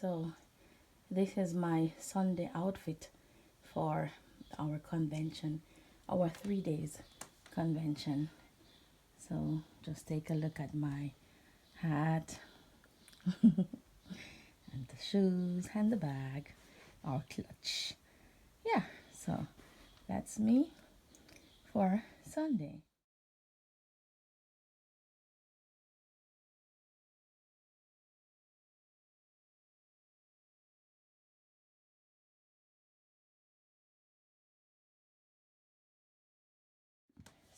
So this is my Sunday outfit for our convention, our 3 days convention. So just take a look at my hat and the shoes and the bag or clutch. Yeah, so that's me for Sunday.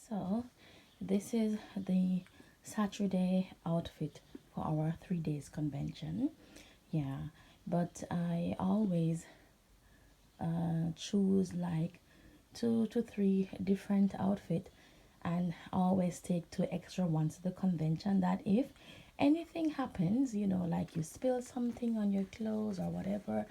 So this is the Saturday outfit for our 3 days convention. Yeah, but I always choose like 2 to 3 different outfit and always take 2 extra ones to the convention, that if anything happens, like you spill something on your clothes or whatever,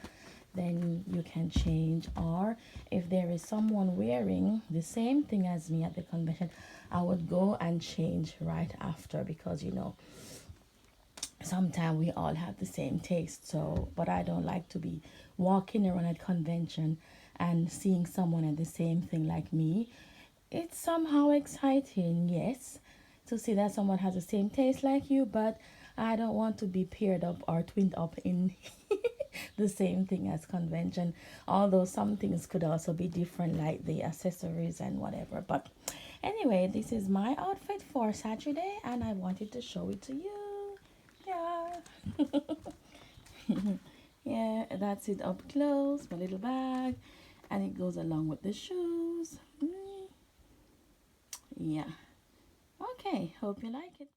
then you can change. Or if there is someone wearing the same thing as me at the convention, I would go and change right after, because sometimes we all have the same taste. So but I don't like to be walking around at convention and seeing someone at the same thing like me. It's somehow exciting, yes, to see that someone has the same taste like you, but I don't want to be paired up or twinned up in the same thing as convention. Although some things could also be different, like the accessories and whatever. But anyway, this is my outfit for Saturday, and I wanted to show it to you. Yeah. Yeah, that's it up close, my little bag, and it goes along with the shoes. Yeah. Okay, hope you like it.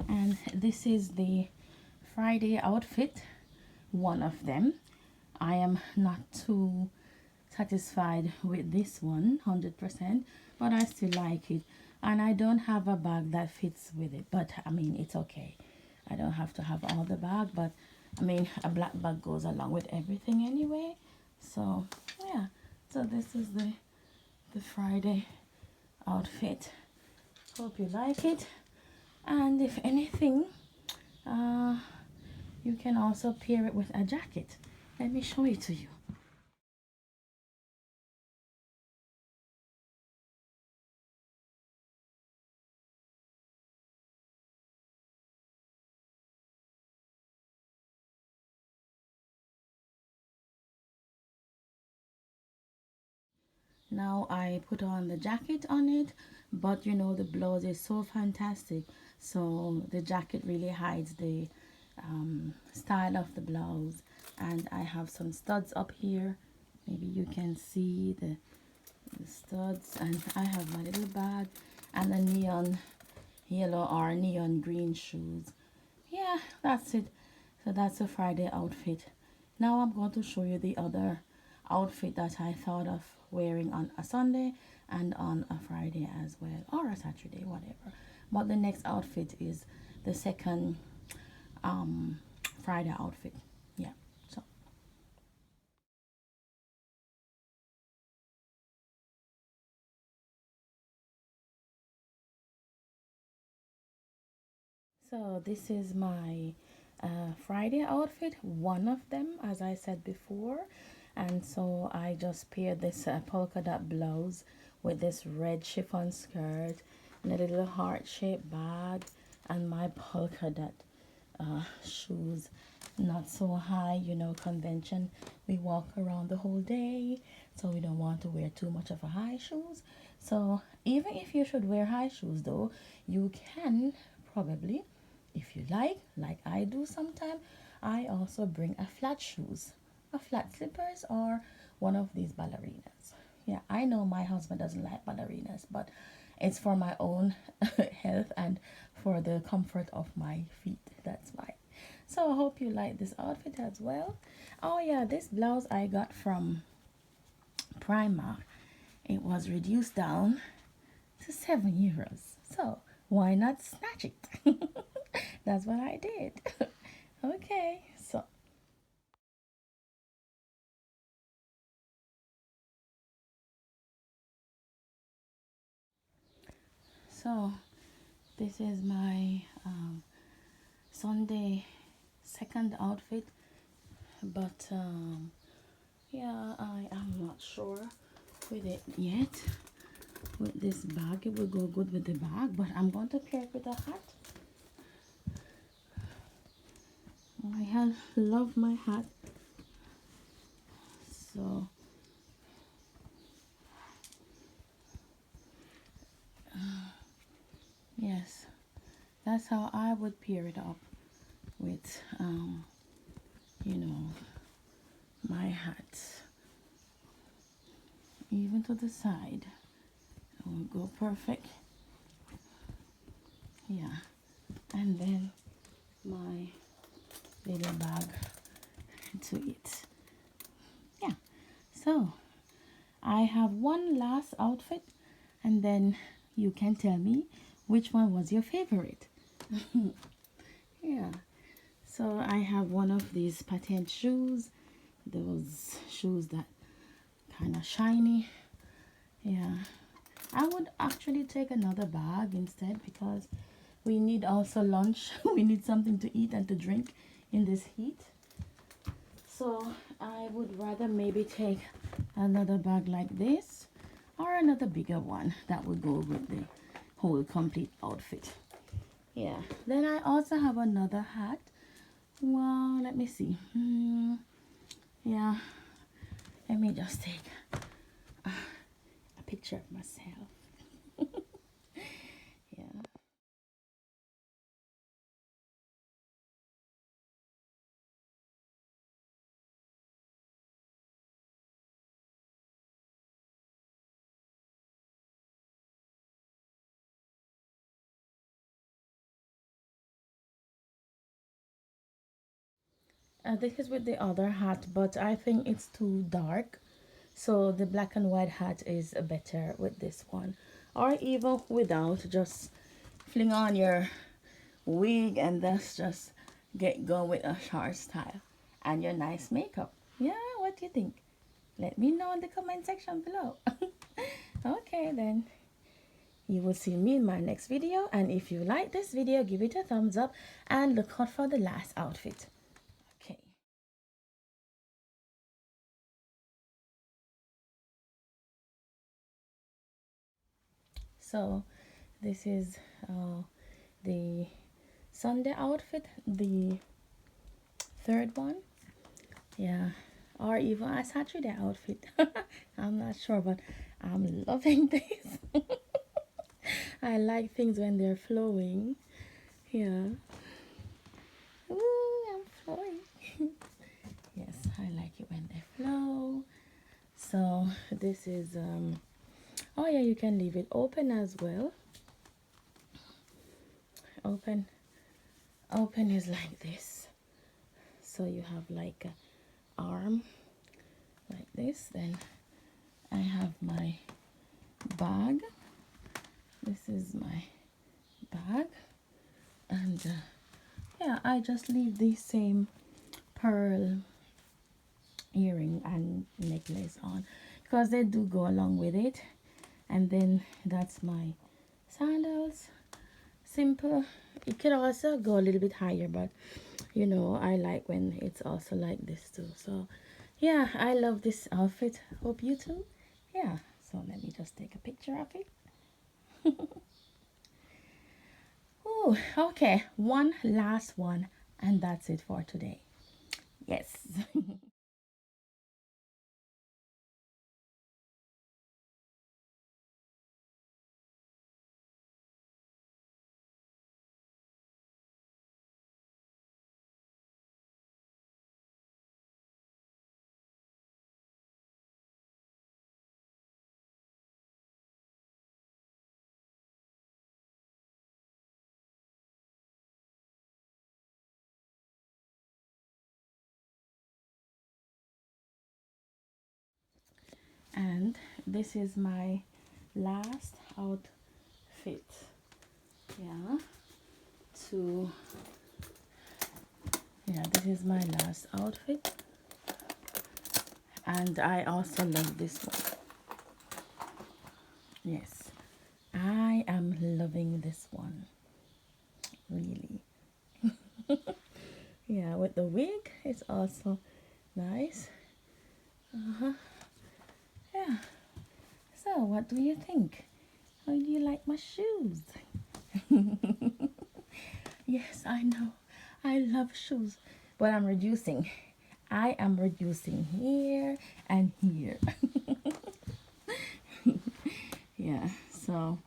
And this is the Friday outfit, one of them. I am not too satisfied with this one 100%, but I still like it. And I don't have a bag that fits with it, but I mean, it's okay. I don't have to have all the bag, but I mean, a black bag goes along with everything anyway. So yeah, so this is the Friday outfit. Hope you like it. And if anything, uh, you can also pair it with a jacket. Let me show it to you. Now I put on the jacket on it, but the blouse is so fantastic. So the jacket really hides the style of the blouse. And I have some studs up here. Maybe you can see the studs. And I have my little bag and the neon yellow or neon green shoes. Yeah, that's it. So that's a Friday outfit. Now I'm going to show you the other outfit that I thought of wearing on a Sunday and on a Friday as well, or a Saturday, whatever. But the next outfit is the second um Friday outfit. Yeah. So this is my Friday outfit, one of them, as I said before. And so I just paired this polka dot blouse with this red chiffon skirt and a little heart-shaped bag and my polka dot shoes. Not so high, convention. We walk around the whole day, so we don't want to wear too much of a high shoes. So even if you should wear high shoes though, you can probably, if you like I do sometimes, I also bring a flat shoes, a flat slippers, or one of these ballerinas. Yeah, I know my husband doesn't like ballerinas, but it's for my own health and for the comfort of my feet. That's why. So I hope you like this outfit as well. Oh yeah, this blouse I got from Primark. It was reduced down to €7. So why not snatch it? That's what I did. Okay, so so this is my Sunday second outfit, but yeah, I am not sure with it yet. With this bag, it will go good with the bag, but I'm going to pair it with a hat. I love my hat, so yes, that's how I would pair it up with you know, my hat. Even to the side, it won't go perfect. Yeah, and then my little bag to it. Yeah, so I have one last outfit, and then you can tell me which one was your favorite. Yeah, so I have one of these patent shoes, those shoes that kind of shiny. Yeah, I would actually take another bag instead, because we need also lunch. We need something to eat and to drink in this heat. So I would rather maybe take another bag like this, or another bigger one that would go with the whole complete outfit. Yeah, then I also have another hat. Well, let me see. Yeah, let me just take a picture of myself. Yeah. This is with the other hat, but I think it's too dark. So the black and white hat is better with this one. Or even without, just fling on your wig and that's just get going with a short style. And your nice makeup. Yeah, what do you think? Let me know in the comment section below. Okay, then. You will see me in my next video. And if you like this video, give it a thumbs up and look out for the last outfit. Okay. So this is the Sunday outfit, the third one. Yeah, or even a Saturday outfit. I'm not sure, but I'm loving this. I like things when they're flowing. Yeah. Ooh, I'm flowing. Yes, I like it when they flow. So this is oh yeah, you can leave it open as well. Open is like this. So you have like a arm like this. Then I have my bag. This is my bag, and yeah, I just leave the same pearl earring and necklace on because they do go along with it. And then that's my sandals. Simple. It could also go a little bit higher, but you know, I like when it's also like this too. So yeah, I love this outfit. Hope you too. Yeah, so let me just take a picture of it. Oh, okay, one last one, and that's it for today. Yes. And this is my last outfit. Yeah, to yeah, this is my last outfit, and I also love this one. Yes, I am loving Yeah, with the wig, it's also nice. Yeah. So, what do you think? How do you like my shoes? Yes, I know. I love shoes, but I'm reducing. I am reducing here and here. Yeah, so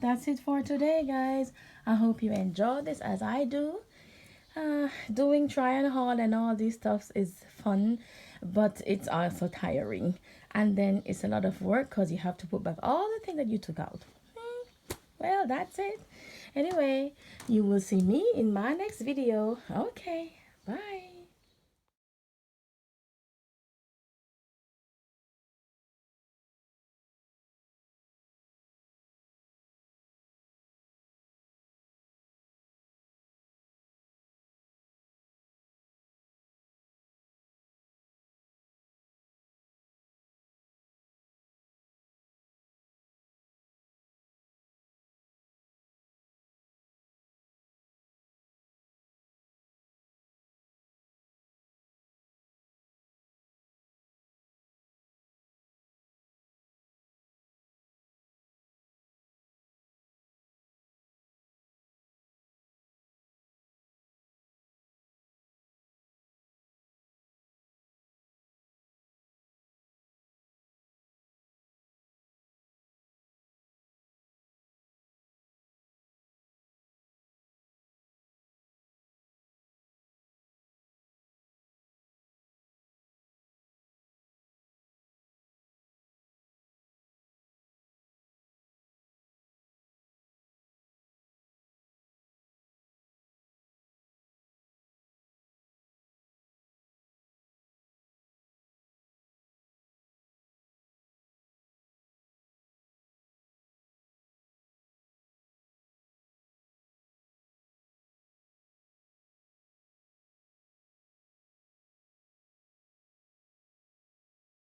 that's it for today, guys. I hope you enjoy this as I do. Doing try and haul and all these stuffs is fun, but it's also tiring. And then it's a lot of work because you have to put back all the things that you took out. Well, that's it. Anyway, you will see me in my next video. Okay, bye.